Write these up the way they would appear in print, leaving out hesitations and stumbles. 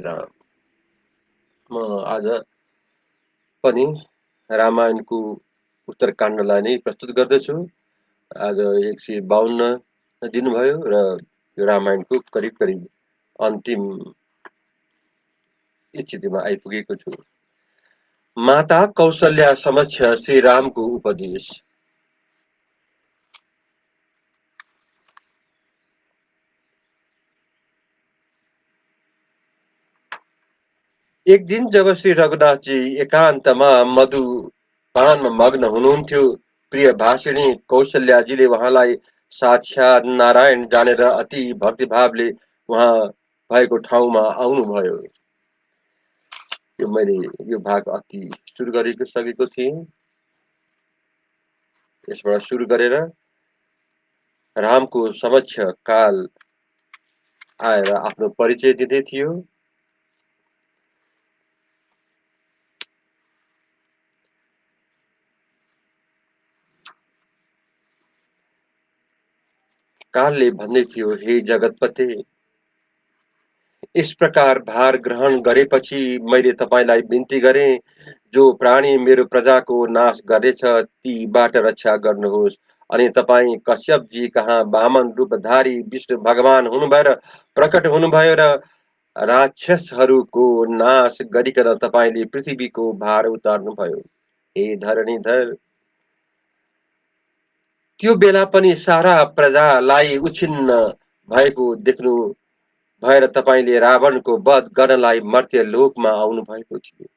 राम। म आज पनि रामायणको उत्तरकाण्डलाई नै प्रस्तुत गर्दछु। आज 152 दिन भयो र यो रामायणको करिब अन्तिम स्थितिमा आइपुगेको छु। माता कौशल्या समक्ष श्री रामको उपदेश। एक दिन जब श्री रघुनाथजी एकान्तमा मधुपानमा मग्न हुनुहुन्थ्यो, प्रिय भाषिणी कौशल्याजीले उहाँलाई साक्षात् नारायण जानेर अति भक्तिभावले उहाँ भएको ठाउँमा आउनुभयो। मैले यो भाग अति सुरु गरेको सकेको थिएँ। यसबाट सुरु गरेर रामको समक्ष काल आएर आफ्नो परिचय दिँदै थियो। कालले भन्दै थियो, हे जगतपते, इस प्रकार भार ग्रहण गरेपछि मैले तपाईलाई बिन्ती गरेँ, जो प्राणी मेरो प्रजाको नाश गरेछ तीबाट रक्षा गर्नुहोस्। अनि तपाईँ कश्यपजी कहाँ वामन रूपधारी विष्णु भगवान हुनुभएर प्रकट हुनुभयो र राक्षसहरूको नाश गरिकन तपाईले पृथ्वीको भार उतार्नुभयो। हे धरणीधर, त्यो बेला पनि सारा प्रजालाई उच्छिन्न भएको देख्नु भएर तपाईले रावणको वध गर्नलाई मर्त्य लोकमा आउनु भएको थियो।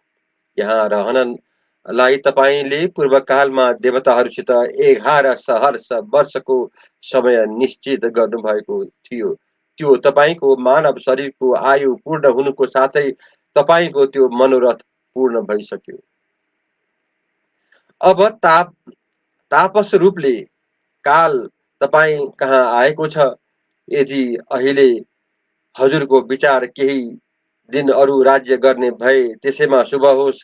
यहाँ रहनलाई तपाईले पूर्वकालमा देवताहरूसित 11 सहर्ष वर्षको समय निश्चित गर्नुभएको थियो। त्यो तपाईको मानव शरीरको आयु पूर्ण हुनुको साथै तपाईको त्यो मनोरथ पूर्ण भइसक्यो। अब तापस रूपले काल तपाई कहाँ आएको छ। यदि अहिले हजुरको विचार केही दिन अरू राज्य गर्ने भए त्यसैमा शुभ होस्,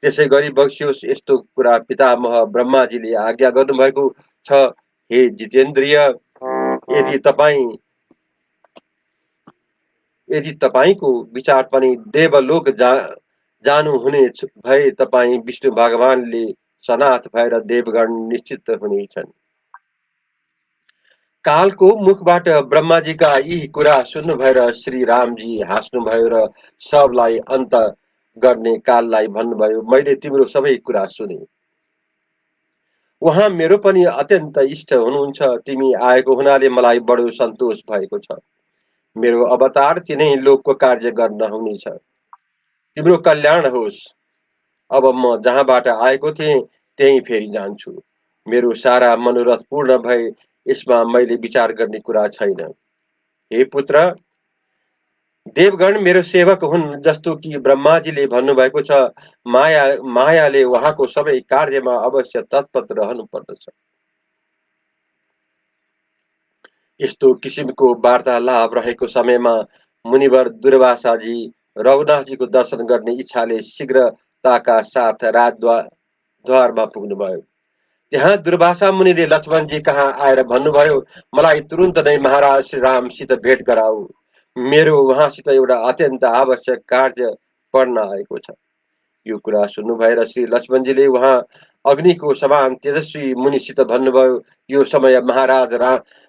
त्यसै गरी बक्सियोस्। यस्तो कुरा पितामह ब्रह्माजीले आज्ञा गर्नुभएको छ। हे जितेन्द्रिय, यदि तपाईको विचार पनि देवलोक जानु हुने भए तपाईँ विष्णु भगवानले सनाथ भएर देवगण निश्चित हुनेछन्। कालको मुखबाट ब्रह्माजीका यी कुरा सुन्नु भएर श्री रामजी हाँस्नुभयो र सबलाई अन्त गर्ने काललाई भन्नुभयो, मैले तिम्रो सबै कुरा सुने। उहाँ मेरो पनि अत्यन्त इष्ट हुनुहुन्छ। तिमी आएको हुनाले मलाई बडो सन्तोष भएको छ। मेरो अवतार तिनै लोकको कार्य गर्न हुनेछ। तिम्रो कल्याण होस्। अब म जहाँबाट आएको थिएँ त्यही फेरि जान्छु। मेरो सारा मनोरथ पूर्ण भए यसमा मैले विचार गर्ने कुरा छैन। हे पुत्र, देवगण मेरो सेवक हुन्, जस्तो कि ब्रह्माजीले भन्नुभएको छ। मायाले उहाँको सबै कार्यमा अवश्य तत्पर रहनु पर्दछ। यस्तो किसिमको वार्तालाप रहेको समयमा मुनिवर दुर्वासाजी रघुनाथजीको दर्शन गर्ने इच्छाले शीघ्रताका साथ राजद्वारमा पुग्नुभयो। त्यहाँ दुर्वासा मुनिले लक्ष्मणजी कहाँ आएर भन्नुभयो, मलाई तुरुन्त नै महाराज श्री रामसित भेट गराऊ। मेरो उहाँसित एउटा अत्यन्त आवश्यक कार्य पर्न आएको छ। यो कुरा सुन्नु भएर श्री लक्ष्मणजीले उहाँ अग्निको समान तेजस्वी मुनिसित भन्नुभयो, यो समय महाराज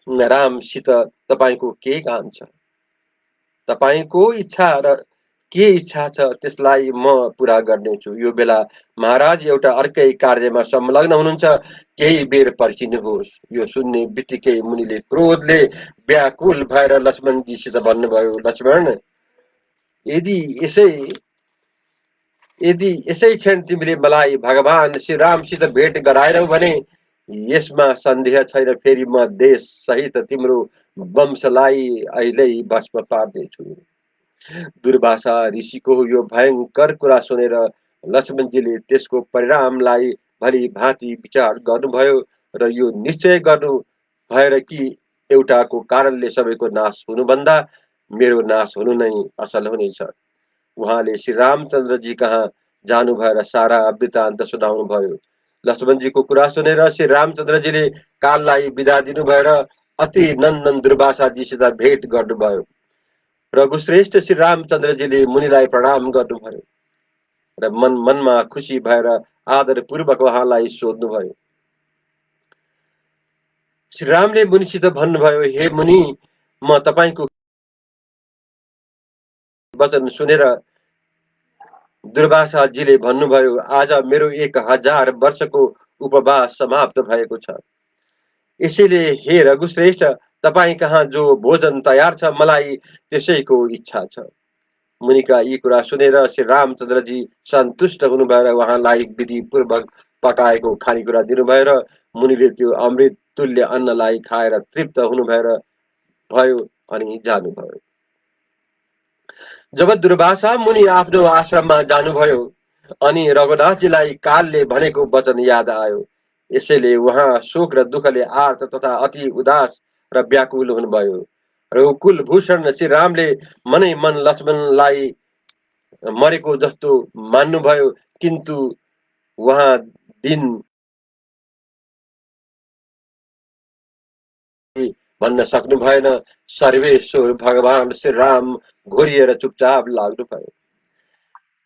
रामसित तपाईको के काम छ? तपाईको के इच्छा छ त्यसलाई म पूरा गर्नेछु। यो बेला महाराज एउटा अर्कै कार्यमा संलग्न हुनुहुन्छ, केही बेर पर्खिनुहोस्। यो सुन्ने बित्तिकै मुनिले क्रोधले व्याकुल भएर लक्ष्मणजीसित भन्नुभयो, लक्ष्मण, यदि यसै क्षण तिमीले मलाई भगवान श्री रामसित भेट गराएनौ भने यसमा सन्देह छैन, फेरि म देश सहित तिम्रो वंशलाई अहिले भस्म पार्नेछु। दुर्वासा ऋषिको यो भयंकर कुरा सुनेर लक्ष्मणजीले त्यसको परिणामलाई भली भाँति विचार गर्नुभयो र यो निश्चय गर्नु भएर कि एउटाको कारणले सबैको नाश हुनुभन्दा मेरो नाश हुनु नै असल हुनेछ। उहाँले श्री रामचन्द्रजी कहाँ जानु भएर सारा वृत्तान्त सुनाउनु भयो। लक्ष्मणजीको कुरा सुनेर श्री रामचन्द्रजीले काललाई बिदा दिनु भएर अति नन्दन दुर्वासाजीसित भेट गर्नुभयो। रघुश्रेष्ठ श्री रामचन्द्रजीले मुनिलाई प्रणाम गर्नुभयो र मनमा खुसी भएर आदरपूर्वक उहाँलाई सोध्नुभयो। श्रीरामले मुनिसित भन्नुभयो, हे मुनि, म तपाईँको वचन सुनेर दुर्वासाजीले भन्नुभयो, आज मेरो 1000 वर्षको उपवास समाप्त भएको छ। यसैले हे रघुश्रेष्ठ, तपाईँ कहाँ जो भोजन तयार छ, मलाई त्यसैको इच्छा छ। मुनिका यी कुरा सुनेर श्री रामचन्द्रजी सन्तुष्ट हुनुभयो र उहाँलाई विधिपूर्वक पकाएको खानेकुरा दिनुभयो र मुनिले त्यो अमृत तुल्य अन्नलाई खाएर तृप्त भयो अनि जानुभयो। जब दुर्वासा मुनि आफ्नो आश्रममा जानुभयो अनि रघुनाथजीलाई कालले भनेको वचन याद आयो। यसैले उहाँ शोक र दुःखले आर्त तथा अति उदास र व्याकुल हुनुभयो। रघुकुल भूषण श्री रामले मनै मन लक्ष्मणलाई मरेको जस्तो मान्नुभयो, किन्तु उहाँ दिन भन्न सक्नु भएन। सर्वेश्वर भगवान श्री राम घोरिएर चुपचाप लाग्नुभयो।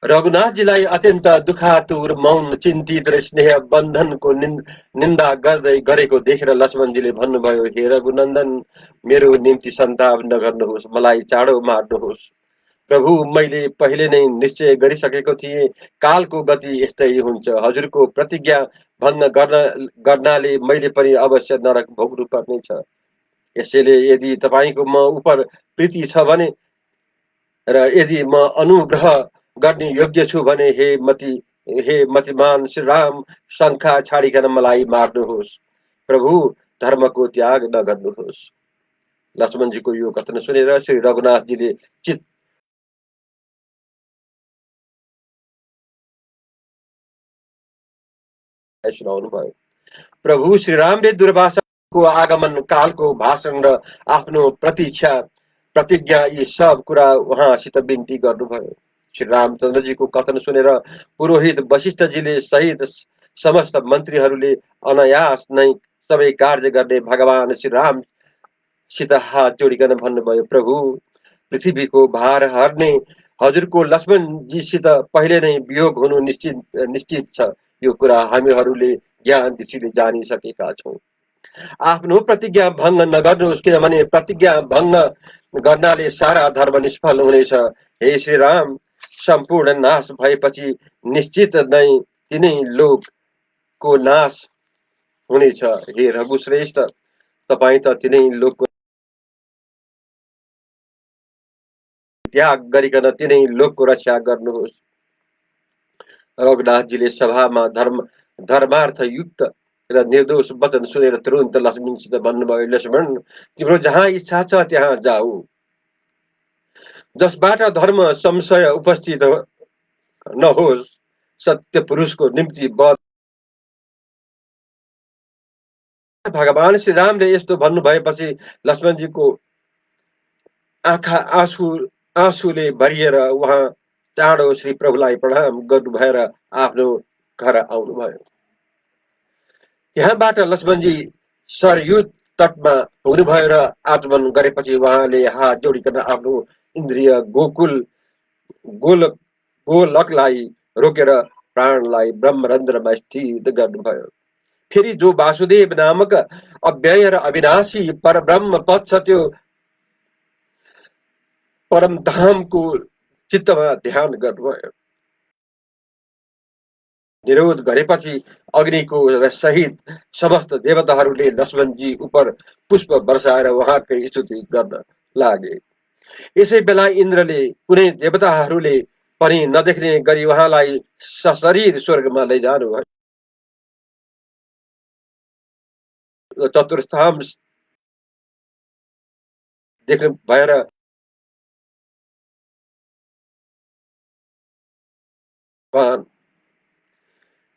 रघुनाथजीलाई अत्यन्त दुखातुर, मौन, चिन्तित र स्नेह बन्धनको निन्दा गर्दै गरेको देखेर लक्ष्मणजीले भन्नुभयो, हे रघुनन्दन, मेरो निम्ति सन्ताप नगर्नुहोस्, मलाई चाँडो मार्नुहोस्। प्रभु, मैले पहिले नै निश्चय गरिसकेको थिएँ, कालको गति यस्तै हुन्छ। हजुरको प्रतिज्ञा भङ्ग गर्नाले मैले पनि अवश्य नरक भोग्नु पर्नेछ। यसैले यदि तपाईँको म उप प्रीति छ भने र यदि म अनुग्रह गर्ने योग्य छु भने हे मतिमान श्री राम, शङ्का छाडिकन मलाई मार्नुहोस्। प्रभु, धर्मको त्याग नगर्नुहोस्। लक्ष्मणजीको यो कथन सुनेर श्री रघुनाथजीले चित्त सुनाउनु भयो। प्रभु श्रीरामले दुर्वासाको आगमन, कालको भाषण र आफ्नो प्रतिज्ञा यी सब कुरा उहाँसित बिन्ती गर्नुभयो। श्री रामचन्द्रजीको कथन सुनेर पुरोहित वशिष्ठजीले सहित समस्त मन्त्रीहरूले अनायास नै सबै कार्य गर्ने भगवान श्री रामसित हात जोडिकन भन्नुभयो, प्रभु, पृथ्वीको भार हर्ने हजुरको लक्ष्मणजीसित पहिले नै वियोग हुनु निश्चित छ। यो कुरा हामीहरूले ज्ञान दृष्टिले जानिसकेका छौँ। आफ्नो प्रतिज्ञा भङ्ग नगर्नुहोस्, किनभने प्रतिज्ञा भङ्ग गर्नाले सारा धर्म निष्फल हुनेछ। हे श्री राम, सम्पूर्ण नाश भएपछि निश्चित नै तिनै लोकको नाश हुनेछ। हे रघुश्रेष्ठ, तपाईँ त तिनै लोकको त्याग गरिकन तिनै लोकको रक्षा गर्नुहोस्। रघुनाथजीले सभामा धर्मार्थ युक्त र निर्दोष वचन सुनेर तुरुन्त लक्ष्मणसित भन्नुभयो, लक्ष्मण, तिम्रो जहाँ इच्छा छ त्यहाँ जाऊ, जसबाट धर्म संशय उपस्थित नहोस्। सत्य पुरुषको निम्ति बध। भगवान श्री रामले यस्तो भन्नु भएपछि लक्ष्मणजीको आँखा आँसुले भरिएर उहाँ चाँडो श्री प्रभुलाई प्रणाम गर्नु भएर आफ्नो घर आउनुभयो। त्यहाँबाट लक्ष्मणजी सरयू तटमा हुनुभयो र आचमन गरेपछि उहाँले हात जोडिकन आफ्नो इन्द्रिय गोलकलाई रोकेर प्राणलाई ब्रह्मरन्ध्रमा स्थित गर्नुभयो। फेरि जो वासुदेव नामक अव्यय र अविनाशी परब्रह्म पद छ, त्यो परम धामको चित्तमा ध्यान गर्नुभयो। निरोध गरेपछि अग्निको सहित समस्त देवताहरूले लक्ष्मणजी उप पुष्प वर्षाएर उहाँकै स्तुति गर्न लागे। यसै बेला इन्द्रले कुनै देवताहरूले पनि नदेख्ने गरी उहाँलाई सशरीर स्वर्गमा लैजानु भयो। चतुर्थाम देख्नु भएर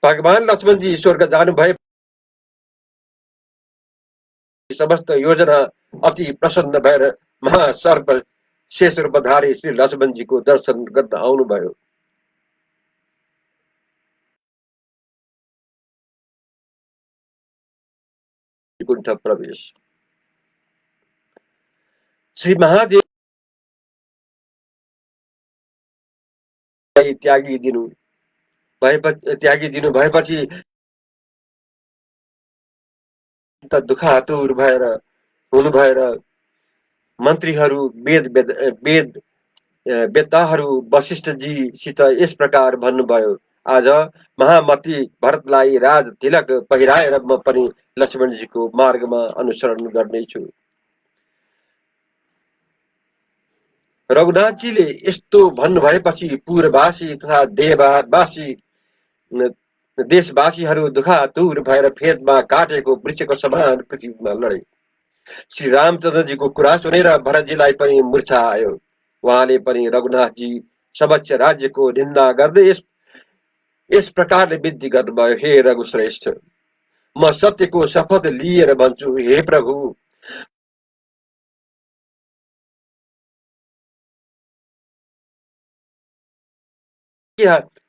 भगवान लक्ष्मणजी स्वर्ग जानु भए समस्त योजना अति प्रसन्न भएर महासर्प शेष रूपधारी श्री लक्ष्मणजीको दर्शन गर्न आउनुभयो। वैकुण्ठ प्रवेश। श्री महादेव त्यागिदिनु भएपछि त दुखातुर भएर हुनु भएर मन्त्रीहरू वेद वेत्ताहरू वशिष्ठजीसित यस प्रकार भन्नुभयो, आज महामती भरतलाई राज तिलक पहिराएर म पनि लक्ष्मणजीको मार्गमा अनुसरण गर्नेछु। रघुनाथजीले यस्तो भन्नुभएपछि पुरवासी तथा देववासी देशवासीहरू दुखातुर भएर फेदमा काटेको वृक्षको समान पृथ्वीमा लडे। श्री रामचन्द्रजीको कुरा सुनेर भरतजीलाई पनि मूर्छा आयो। उहाँले पनि रघुनाथजी समक्ष राज्यको निन्दा गर्दै यस प्रकारले विन्ती गर्नुभयो, हे रघुश्रेष्ठ, म सत्यको शपथ लिएर भन्छु, हे प्रभु,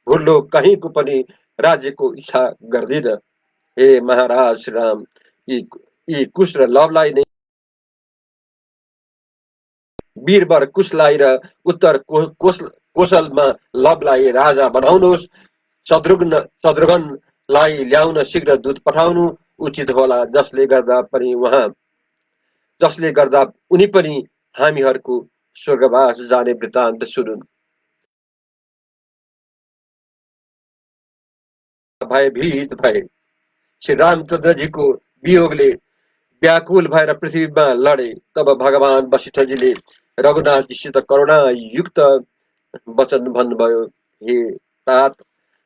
भुल्लो कहीँको पनि राज्यको इच्छा गर्दिन। हे महाराज श्री राम, यी कुश र लवलाई नै वीरवर कुशलाई र उत्तर कोशलमा लवलाई राजा बनाउनुहोस्। शत्रुघ्नलाई ल्याउन शीघ्र दूत पठाउनु उचित होला, जसले गर्दा उनी पनि हामीहरूको स्वर्गवास जाने वृत्तान्त सुनुन्। भयभीत भए। श्री रामचन्द्रजीको वियोगले व्याकुल भएर पृथ्वीमा लडे। तब भगवान वशिष्ठजीले रघुनाथजीसित करुणायुक्त वचन भन्नुभयो, हे तात,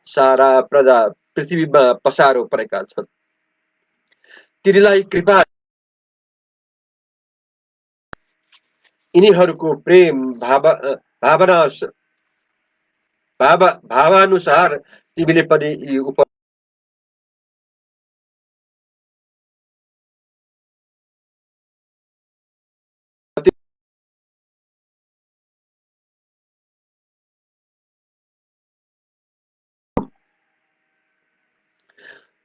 सारा प्रजा पृथ्वीमा पसारो परेका छन्। तिनीलाई कृपा यिनीहरूको प्रेम भावानुसार तिमीले पनि यी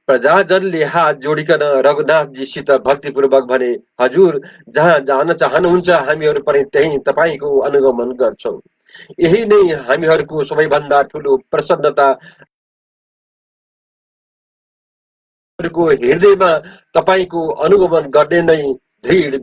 प्रजाजनले हात जोडिकन रघुनाथजीसित भक्तिपूर्वक भने, हजुर जहाँ जान चाहनुहुन्छ हामीहरू पनि त्यही तपाईँको अनुगमन गर्छौं। यही नै हामीहरूको सबैभन्दा ठूलो प्रसन्नता। हृदयमा तपाईँको अनुगमन गर्ने नै दृढ।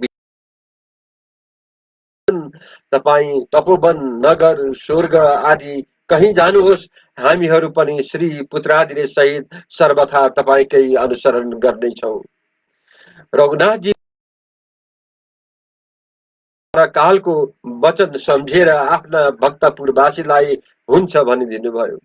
तपाईँ तपोवन, नगर, स्वर्ग आदि कहीँ जानुहोस्, हामीहरू पनि श्री पुत्रादिले सहित सर्वथा तपाईँकै अनुसरण गर्नेछौँ। रघुनाथजी कालको वचन सम्झेर आफ्ना भक्तपुरवासीलाई हुन्छ भनिदिनु भयो।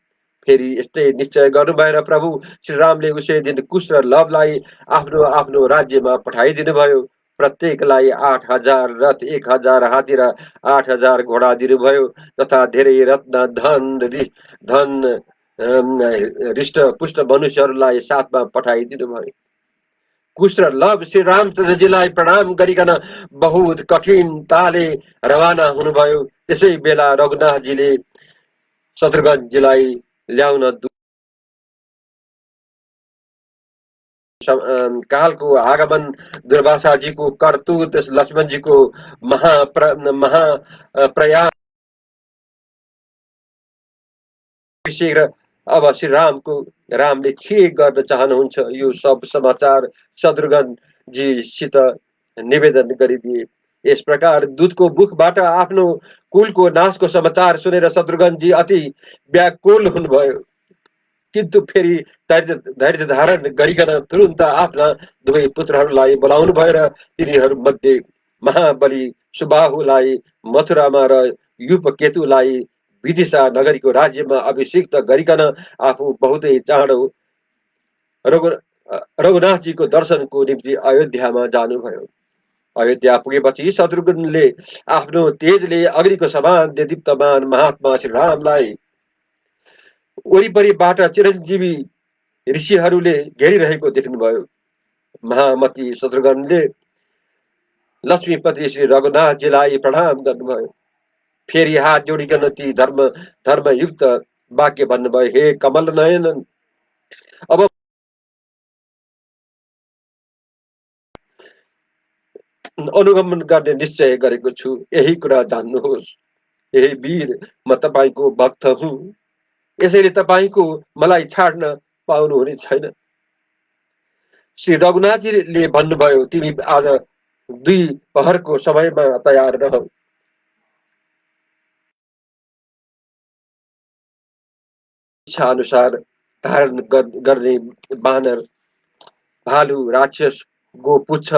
फेरि यस्तै निश्चय गर्नु भएर प्रभु श्रीरामले उसै दिन कुश र लवलाई आफ्नो आफ्नो राज्यमा पठाइदिनु भयो। प्रत्येकलाई 8,000 रथ, 1,000 हात्ती र 8,000 घोडा दिनुभयो तथा धेरै रत्न धन हृष्ट पुष्ट मनुष्यहरूलाई साथमा पठाइदिनु भयो। कुश र लव श्री रामचन्द्रजीलाई प्रणाम गरिकन बहुत कठिनताले रवाना हुनुभयो। त्यसै बेला रघुनाथजीले शत्रुघ्नजीलाई ल्याउन कालको आगमन, दुर्वासाजीको करतूत, लक्ष्मणजीको महाप्रयास शीघ्र अब श्री रामले के गर्न चाहनुहुन्छ यो सब समाचार शत्रुघ्नजीसित निवेदन गरिदिए। यस प्रकार दूतको मुखबाट आफ्नो कुलको नाशको समाचार सुनेर शत्रुघ्नजी अति व्याकुल हुनुभयो। किन्तु फेरि धैर्य धारण गरिकन तुरुन्त आफ्ना दुवै पुत्रहरूलाई बोलाउनु भएर तिनीहरूमध्ये महाबली सुबाहुलाई मथुरामा र युपकेतुलाई विदिशा नगरीको राज्यमा अभिषिक्त गरिकन आफू बहुतै चाँडो रघुनाथजीको दर्शनको निम्ति अयोध्यामा जानुभयो। अयोध्या पुगेपछि शत्रुघ्नले आफ्नो तेजले अग्निको समान देदीप्तमान महात्मा श्री रामलाई वरिपरिबाट चिरञ्जीवी ऋषिहरूले घेरिरहेको देख्नुभयो। महामती शत्रुघ्नले लक्ष्मीपति श्री रघुनाथजीलाई प्रणाम गर्नुभयो। फेरि हात जोडिकन ती धर्मयुक्त वाक्य भन्नुभयो, हे कमल नयन, अब अनुगमन गर्ने निश्चय गरेको छु, यही कुरा जान्नुहोस्। हे वीर, म तपाईँको भक्त हुँ। यसैले तपाईको मलाई छाड्न पाउनुहुने छैन। श्री रघुनाथजीले भन्नुभयो, तिमी आज 2 पहरको समयमा तयार रह। इच्छा अनुसार धारण गर्ने बानर, भालु, राक्षस, गोपुच्छ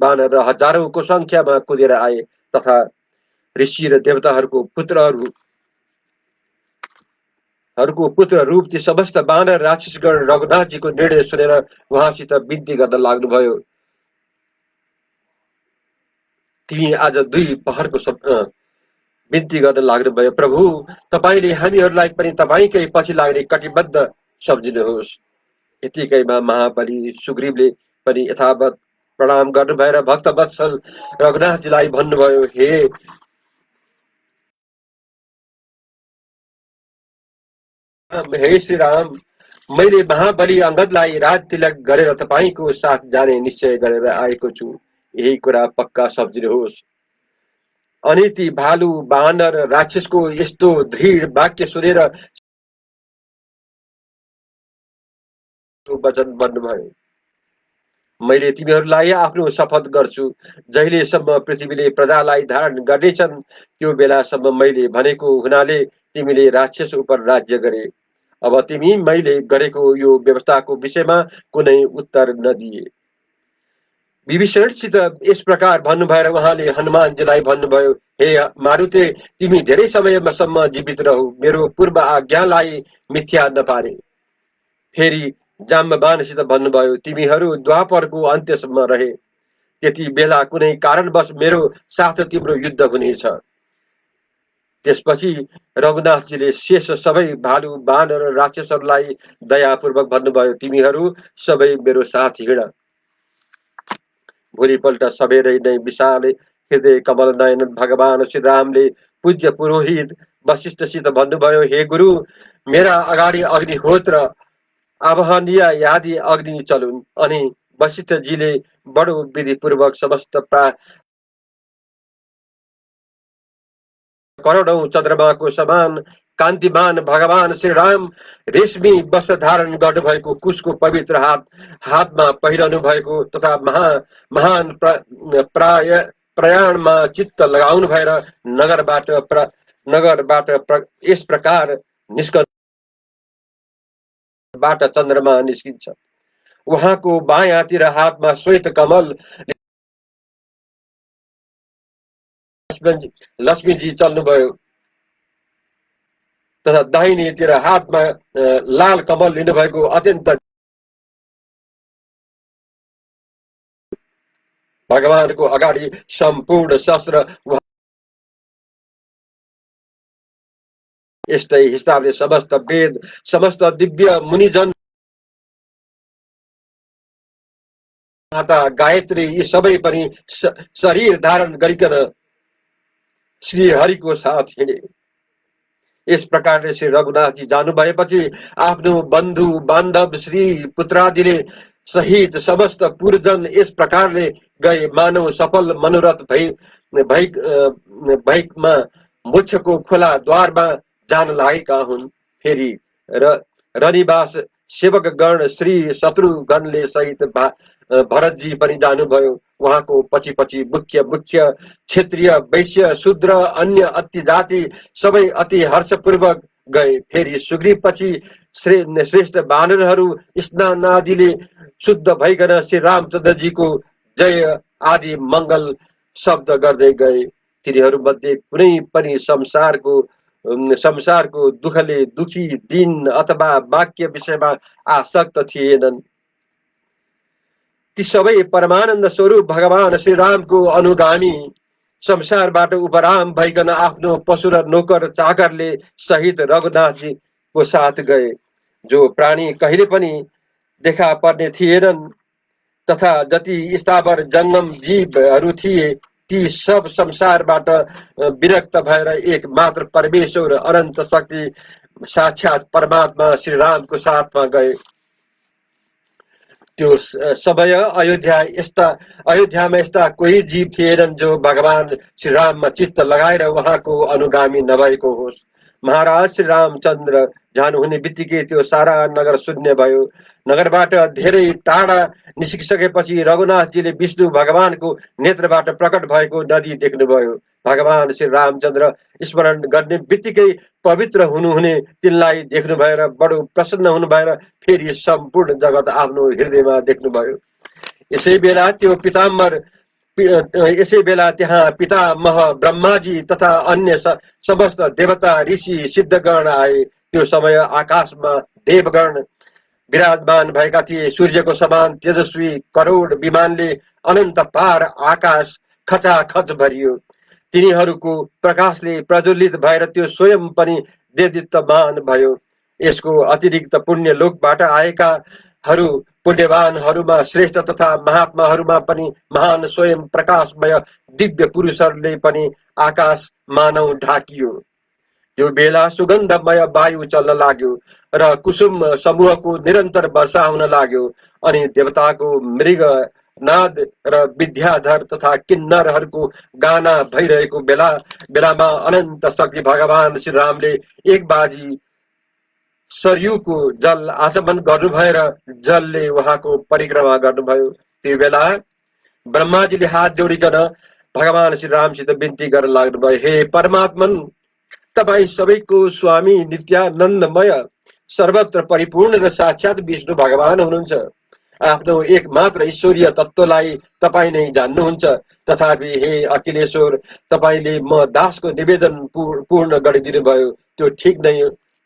बानर र हजारौंको संख्यामा कुदेर आए तथा ऋषि र देवताहरूको पुत्र रूप ती समस्त बानर राक्षसगण रघुनाथजीको निर्णय सुनेर उहाँसित बिन्ती गर्न लाग्नुभयो। तिमी आज 2 पहरको बिन्ती गर्न लाग्नुभयो। प्रभु, तपाईले हामीहरूलाई पनि तपाईकै पछि लाग्ने कटिबद्ध सम्झिनुहोस्। यतिकैमा महाबली सुग्रीवले पनि यथावत प्रणाम गर्नुभएर भक्तवत्सल रघुनाथजीलाई भन्नुभयो, हे श्री राम, मैले महाबली अंगदलाई राज तिलक गरेर तपाईको साथ जाने निश्चय गरेर आएको छु। यही कुरा पक्का सम्झिनुहोस्। अनि ती भालु, बानर, राक्षसको यस्तो दृढ वाक्य सुनेर वचन भन्नुभयो, मैले तिमीहरूलाई आफ्नो शपथ गर्छु, जहिलेसम्म पृथ्वीले प्रजालाई धारण गर्नेछन् त्यो बेलासम्म मैले भनेको हुनाले तिमीले राक्षस उप राज्य गरे। अब तिमी मैले गरेको यो व्यवस्थाको विषयमा कुनै उत्तर नदिए। विभीषणसित यस प्रकार भन्नुभएर उहाँले हनुमानजीलाई भन्नुभयो, हे मारुते, तिमी धेरै समयसम्म जीवित रहौ, मेरो पूर्व आज्ञालाई मिथ्या नपारे। फेरि जाम्बवानसित भन्नुभयो, तिमीहरू द्वापरको अन्त्यसम्म रहे, त्यति बेला कुनै कारणवश मेरो साथ तिम्रो युद्ध हुनेछ। त्यसपछि रघुनाथजीले शेष सबै भालु, बानर र राक्षसहरूलाई दयापूर्वक भन्नुभयो, तिमीहरू सबै मेरो साथ हिँड। भोलिपल्ट सबेरै नै विशाल हृदय कमल नयन भगवान श्री रामले पूज्य पुरोहित वशिष्ठसित भन्नुभयो, हे गुरु, मेरा अगाडि अग्निहोत्र आवाहनीय यादि अग्नि चलुन्। अनि वशिष्ठजीले बडो विधिपूर्वक समस्त करोडौं चन्द्रमाको समान कान्तिमान भगवान श्री राम रेशमी वस्त्र धारण गर्नुभएको, कुशको पवित्र हातमा पहिरनु भएको तथा महान प्रयाणमा चित्त लगाउनु भएर नगरबाट यस प्रकार बाट चन्द्रमा निस्किन्छ। उहाँको बायाँतिर हातमा श्वेत कमल लक्ष्मीजी चल्नुभयो तथा दाहिनेतिर हातमा लाल कमल लिनुभएको अत्यन्त भगवानको अगाडि सम्पूर्ण शस्त्र। यस्तै हिसाबले समस्त वेद, समस्त दिव्य मुनिजन, माता गायत्री यी सबै पनि शरीर धारण गरिकन श्री हरिको साथ हिँडे। यस प्रकारले श्री रघुनाथजी जानु भएपछि आफ्नो बन्धु बान्धव श्री पुत्रादिले सहित समस्त पुरजन यस प्रकारले गए, मानव सफल मनोरथ भएमा मोक्षको खोला द्वारमा जान लागेका हुन्। फेरि रनिवास सेवक गण श्री शत्रुघ्नले सहित भरतजी पनि जानुभयो। उहाँको पछि पछि मुख्य क्षेत्रीय, वैश्य, शूद्र, अन्य अति जाति सबै अति हर्षपूर्वक गए। फेरि सुग्रीव पछि श्रेष्ठ वानरहरू स्नान आदिले शुद्ध भइकन श्री रामचन्द्रजीको जय आदि मंगल शब्द गर्दै गए। तिनीहरू मध्ये कुनै पनि संसारको दुखले दुखी, दिन अथवा वाक्य विषयमा आसक्त थिएनन्। ती सबै परमानन्द स्वरूप भगवान श्री रामको अनुगामी, संसारबाट उपराम भइकन आफ्नो पशु र नोकर चाकरले सहित रघुनाथजीको साथ गए। जो प्राणी कहिले पनि देखा पर्ने थिएनन् तथा जति स्थावर जंगम जीवहरू थिए, ती सब संसारबाट विरक्त भएर एक मात्र परमेश्वर अनन्त शक्ति साक्षात परमात्मा श्री रामको साथमा गए। त्यो समय अयोध्यामा यस्ता कोही जीव थिएनन् जो भगवान श्री राममा चित्त लगाएर उहाँको अनुगामी नभएको होस्। महाराज श्री रामचन्द्र जानुहुने बित्तिकै त्यो सारा नगर शून्य भयो। नगरबाट धेरै टाढा निस्किसकेपछि रघुनाथजीले विष्णु भगवानको नेत्रबाट प्रकट भएको नदी देख्नुभयो। भगवान श्री रामचन्द्र स्मरण गर्ने बित्तिकै पवित्र हुनुहुने तिनलाई देख्नुभयो र बडो प्रसन्न हुनुभयो र फेरि सम्पूर्ण जगत आफ्नो हृदयमा देख्नुभयो। यसै बेला त्यहाँ पितामह ब्रह्माजी तथा अन्य समस्त देवता ऋषि सिद्धगण आए। त्यो समय आकाशमा देवगण विराजमान भएका थिए। सूर्यको समान तेजस्वी करोड विमानले अनन्त पार आकाश खचाखच भरियो। तिनीहरूको प्रकाशले प्रज्वलित भएर त्यो स्वयं पनि देदीप्यमान भयो। यसको अतिरिक्त पुण्य लोकबाट आएकाहरू पुण्यवानहरूमा श्रेष्ठ तथा महात्माहरूमा पनि महान स्वयं प्रकाशमय दिव्य पुरुषहरूले पनि आकाश मानव ढाकियो। त्यो बेला सुगन्धमय वायु चल्न लाग्यो र कुसुम समूहको निरन्तर वर्षा हुन लाग्यो। अनि देवताको मृग नाद र विद्याधर तथा किन्नरहरूको गाना भइरहेको बेलामा अनन्त शक्ति भगवान श्री रामले एक बाजी सरयुको जल आचमन गर्नुभयो र जलले उहाँको परिक्रमा गर्नुभयो। त्यो बेला ब्रह्माजीले हात जोडिकन भगवान श्री रामसित बिन्ती गर्न लाग्नुभयो, हे परमात्मन, तपाईँ सबैको स्वामी नित्यानन्दमय सर्वत्र परिपूर्ण र साक्षात विष्णु भगवान हुनुहुन्छ। आफ्नो एकमात्र ईश्वरीय तत्त्वलाई तपाईँ नै जान्नुहुन्छ। तथापि हे अखिलेश्वर, तपाईँले म दासको निवेदन पूर्ण गरिदिनु भयो। त्यो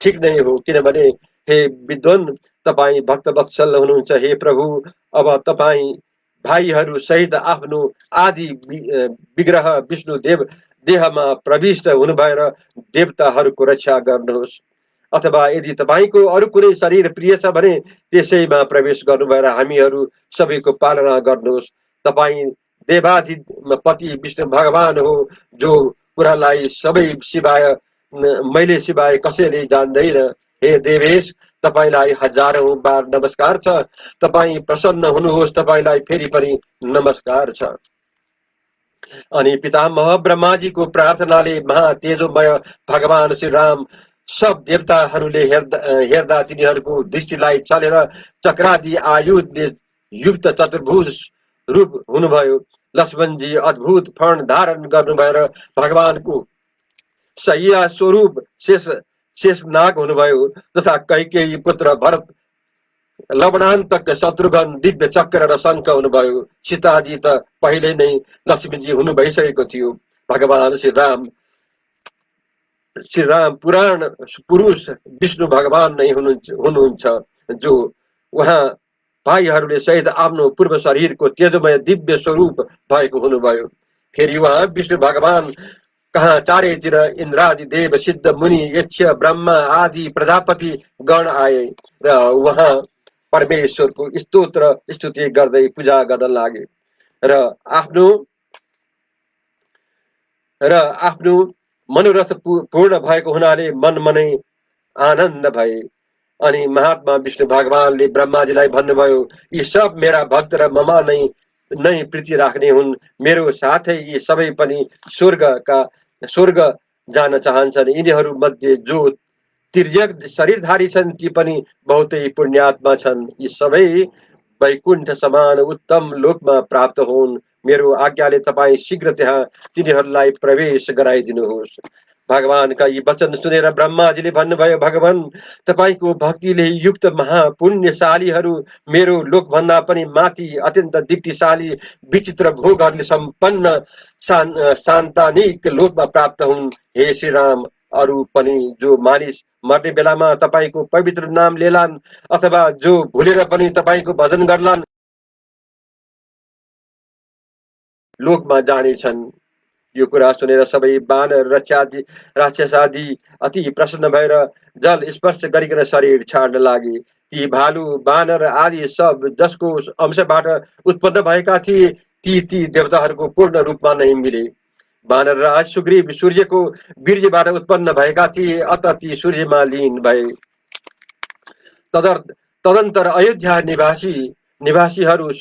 ठीक नै हो, किनभने हे विद्वान, तपाईँ भक्तवत्सल हुनुहुन्छ। हे प्रभु, अब तपाईँ भाइहरू सहित आफ्नो आदि विग्रह विष्णु देहमा प्रविष्ट हुनुभएर देवताहरूको रक्षा गर्नुहोस्। अथवा यदि तपाईँको अरू कुनै शरीर प्रिय छ भने त्यसैमा प्रवेश गर्नुभएर हामीहरू सबैको पालना गर्नुहोस्। तपाईँ देवाधिपति विष्णु भगवान हो, जो कुरालाई मैले सिवाय कसैले जान्दैन। हे देवेश, तपाईलाई हजारौं बार नमस्कार छ। तपाईँ प्रसन्न हुनुहोस्, तपाईँलाई फेरि पनि नमस्कार छ। अनि पितामह ब्रह्माजीको प्रार्थनाले महातेजोमय भगवान श्री राम सब देवताहरूले हेर्दा तिनीहरूको दृष्टिलाई चलेर चक्रादि आयुधले युक्त चतुर्भुज रूप हुनुभयो। लक्ष्मणजी अद्भुत फण धारण गर्नुभयो र भगवानको सैया स्वरूप शेषनाग हुनुभयो। तथा कैकेयी पुत्र भरत लवणान्तक शत्रुघ्न दिव्य चक्र र शङ्ख हुनुभयो। सीताजी त पहिले नै लक्ष्मीजी हुनु भइसकेको थियो। भगवान श्री राम पुराण पुरुष विष्णु भगवान नै हुनुहुन्छ, जो उहाँ भाइहरूले सहित आफ्नो पूर्व शरीरको तेजमय दिव्य स्वरूप भएको हुनुभयो। फेरि उहाँ विष्णु भगवान कहाँ चारैतिर इन्द्रादि देव सिद्ध मुनि यक्ष ब्रह्मा आदि प्रजापति गण आए र उहाँ परमेश्वरको स्तोत्र स्तुति गर्दै पूजा गर्न लागे र आफ्नो मनोरथ पूर्ण भएको हुनाले मनै आनन्द भए। अनि महात्मा विष्णु भगवानले ब्रह्माजीलाई भन्नुभयो, यी सब मेरा भक्त र ममा नै प्रीति राख्ने हुन्। मेरो साथै यी सबै पनि स्वर्ग जान चाहन्छन्। यिनीहरू मध्ये जो तिर्यक शरीरधारी छन् ती पनि बहुतै पुण्यात्मा छन्। यी सबै वैकुण्ठ समान उत्तम लोकमा प्राप्त हुन्। मेरो आज्ञाले तपाईँ शीघ्र त्यहाँ तिनीहरूलाई प्रवेश गराइदिनुहोस्। भगवानका यी वचन सुनेर ब्रह्माजीले भन्नुभयो, भगवान, तपाईको भक्तिले युक्त महापुण्यशालीहरू मेरो लोकभन्दा पनि माथि अत्यन्त दीप्तिशाली विचित्र भोगहरूले सम्पन्न शान्तानिक लोकमा प्राप्त हुन्। हे श्री राम, अरू पनि जो मानिस मर्ने बेलामा तपाईको पवित्र नाम लेलान् अथवा जो भुलेर पनि तपाईको भजन गर्लान् लोकमा जानेछन्। यो कुरा सुनेर सबै बानर राक्षसादि अति प्रसन्न भएर जल स्पर्श गरिकन शरीर छाड्न लागे। ती भालु बानर आदि सब जसको अंशबाट उत्पन्न भएका थिए ती देवताहरूको पूर्ण रूपमा नै मिले। बानर राज सुग्रीव सूर्यको वीर्यबाट उत्पन्न भएका थिए, अत ती सूर्यमा लीन भए। तदन्तर अयोध्या निवासीहरू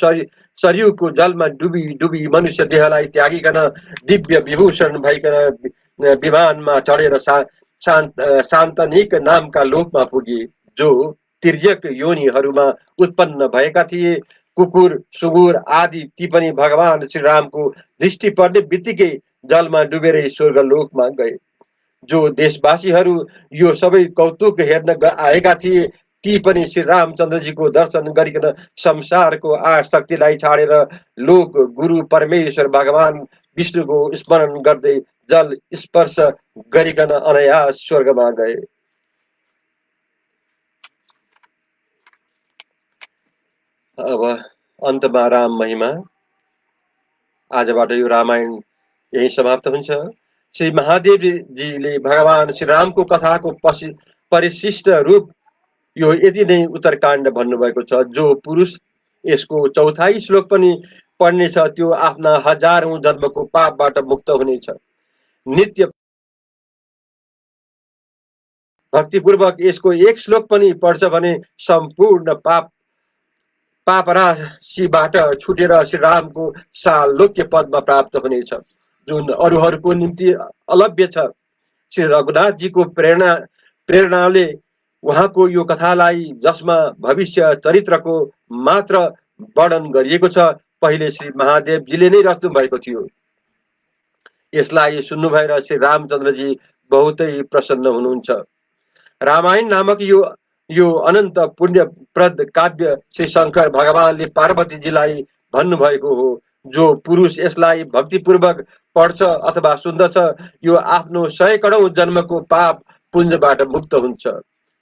सरयुको जलमा डुबी मनुष्य देहलाई त्यागिकन दिव्य विभूषण भइकन विमानमा चढेर शान्तनिक नामका लोकमा पुगे, जो तिर्यक योनिहरूमा उत्पन्न भएका थिए। कुकुर सुँगुर आदि ती पनि भगवान श्री रामको दृष्टि पर्ने बित्तिकै जलमा डुबेरै स्वर्गलोकमा गए। जो देशवासीहरू यो सबै कौतुक हेर्न आएका थिए, ती पनि श्री रामचन्द्रजीको दर्शन गरिकन संसारको आसक्तिलाई छाडेर लोक गुरु परमेश्वर भगवान विष्णुको स्मरण गर्दै जल स्पर्श गरिकन अनायास स्वर्गमा गए। अब अन्तमा राम महिमा। आजबाट यो रामायण यही समाप्त हुन्छ। श्री महादेवजीले भगवान श्री रामको कथाको परिशिष्ट रूप यो यति नै उत्तरकाण्ड भन्नुभएको छ। जो पुरुष यसको चौथाई श्लोक पनि पढ्नेछ, त्यो आफ्ना हजारौं जन्मको पापबाट मुक्त हुनेछ। नित्य भक्तिपूर्वक यसको एक श्लोक पनि पढ्छ भने सम्पूर्ण पाप राशिबाट छुटेर श्री रामको सालोक्य पदमा प्राप्त हुनेछ, जुन अरूहरूको निम्ति अलभ्य छ। श्री रघुनाथजीको प्रेरणाले उहाँको यो कथालाई, जसमा भविष्य चरित्रको मात्र वर्णन गरिएको छ, पहिले श्री महादेवजीले नै रच्नु भएको थियो। यसलाई सुन्नुभएर श्री रामचन्द्रजी बहुतै प्रसन्न हुनुहुन्छ। रामायण नामक यो अनन्त पुण्यप्रद काव्य श्री शङ्कर भगवानले पार्वतीजीलाई भन्नुभएको हो। जो पुरुष यसलाई भक्तिपूर्वक पढ्छ अथवा सुन्दछ, यो आफ्नो 100 करोड जन्मको पाप पुञ्जबाट मुक्त हुन्छ।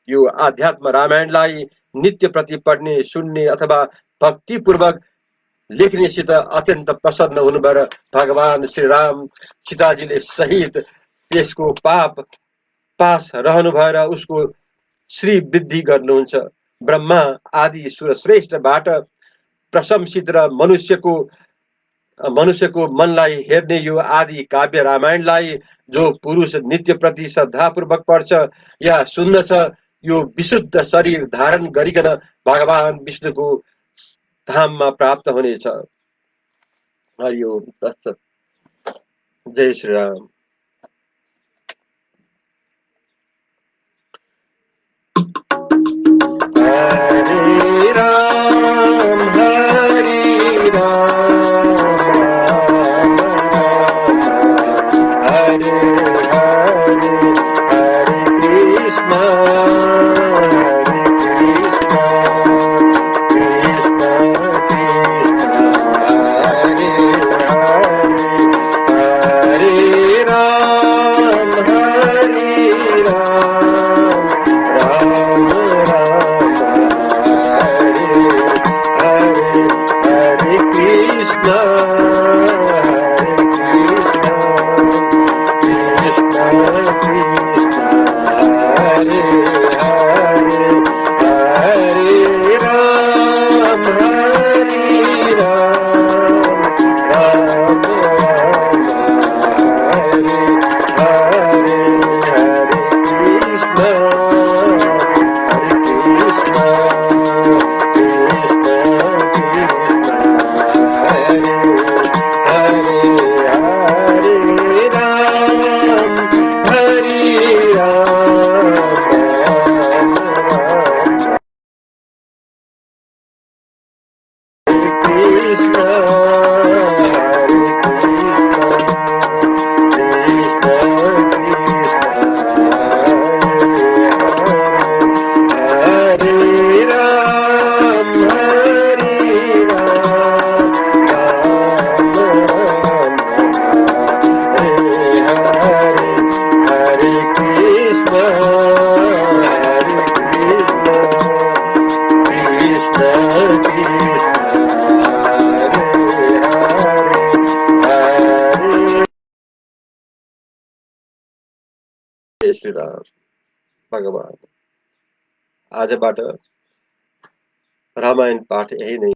यो आध्यात्म रामायणलाई नित्य प्रति पढ्ने, सुन्ने अथवा भक्तिपूर्वक लेख्नेसित अत्यन्त प्रसन्न हुनुभएर भगवान श्री राम सीताजीले सहित त्यसको पास रहनु भएर उसको श्री वृद्धि गर्नुहुन्छ। ब्रह्मा आदि सुरश्रेष्ठबाट प्रशंसित र मनुष्यको मनलाई हेर्ने यो आदि काव्य रामायणलाई जो पुरुष नित्य प्रति श्रद्धापूर्वक पढ्छ या सुन्दछ, यो विशुद्ध शरीर धारण गरिकन भगवान विष्णुको धाममा प्राप्त हुनेछ। हरि ओम तत्सत्। जय श्री राम। हरे राम हरे राम, हरे हरे, हरे कृष्ण हरे कृष्ण, कृष्ण कृष्ण हरे हरे, हरे राम हरे राम, राम राम हरे हरे, हरे कृष्ण हरे कृष्ण, कृष्ण कृष्ण हरे हरे, हरे राम हरे राम, राम राम हरे हरे, हरे कृष्ण हरे कृष्ण, कृष्ण कृष्ण हरे हरे, हरे राम हरे राम, राम राम हरे कृष्ण हरे कृष्ण, कृष्ण कृष्ण हरे हरे, हरे राम हरे राम, राम राम हरे हरे, हरे कृष्ण हरे कृष्ण, कृष्ण कृष्ण हरे हरे, हरे जय श्री राम। भगवान आजबाट रामायण पाठ यही नै